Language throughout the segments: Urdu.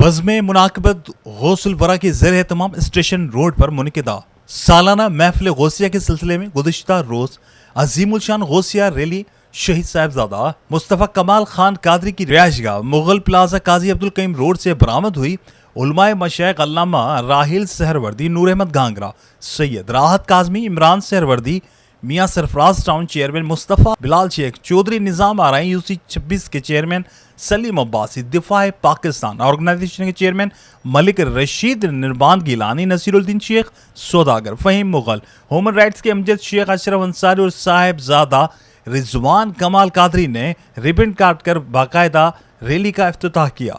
بزم مناقبت غوث الورا کے زیر اہتمام اسٹیشن روڈ پر منعقدہ سالانہ محفل غوثیہ کے سلسلے میں گزشتہ روز عظیم الشان غوثیہ ریلی شہید صاحبزادہ مصطفیٰ کمال خان قادری کی رہائش گاہ مغل پلازا قاضی عبدالقیم روڈ سے برآمد ہوئی۔ علماء مشائخ علامہ راحیل سہروردی، نور احمد گانگرہ، سید راحت کاظمی، عمران سہروردی، میاں سرفراز ٹاؤن چیئرمین مصطفیٰ بلال شیخ، چودھری نظام آرائی یوسی 26 کے چیئرمین سلیم عباسی، دفاع پاکستان آرگنائزیشن کے چیئرمین ملک رشید نربان گیلانی، نصیر الدین شیخ سوداگر، فہیم مغل، ہیومن رائٹس کے امجد شیخ اشرف انصاری اور صاحبزادہ رضوان کمال قادری نے ریبن کاٹ کر باقاعدہ ریلی کا افتتاح کیا،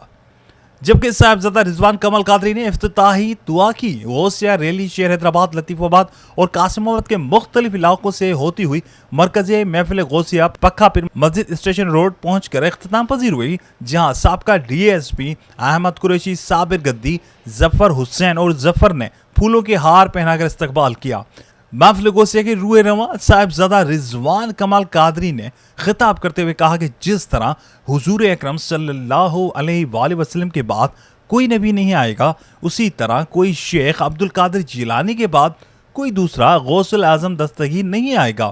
جبکہ صاحبزادہ رضوان کمال قادری نے افتتاحی دعا کی۔ غوثیہ ریلی شہر حیدرآباد، لطیف آباد اور قاسم آباد کے مختلف علاقوں سے ہوتی ہوئی مرکزی محفل غوثیہ پکھا پیر مسجد اسٹیشن روڈ پہنچ کر اختتام پذیر ہوئی، جہاں سابقہ D S P Ahmed Qureshi, Sabir Gaddi, Zafar حسین اور ظفر نے پھولوں کے ہار پہنا کر استقبال کیا۔ محفل غوثیہ کے روح رواں صاحبزادہ رضوان کمال قادری نے خطاب کرتے ہوئے کہا کہ جس طرح حضور اکرم صلی اللہ علیہ وآلہ وسلم کے بعد کوئی نبی نہیں آئے گا، اسی طرح کوئی شیخ عبدالقادر جیلانی کے بعد کوئی دوسرا غوث الاعظم دستگیر نہیں آئے گا۔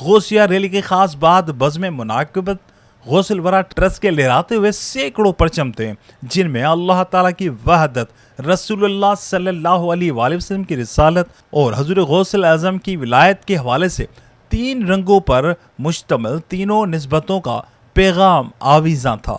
غوثیہ ریلی کی خاص بات بزم مناقبت غوث الورا ٹرسٹ کے لہراتے ہوئے سینکڑوں پرچم تھے، جن میں اللہ تعالیٰ کی وحدت، رسول اللہ صلی اللہ علیہ وآلہ وسلم کی رسالت اور حضور غوث الاعظم کی ولایت کے حوالے سے 3 رنگوں پر مشتمل تینوں نسبتوں کا پیغام آویزاں تھا۔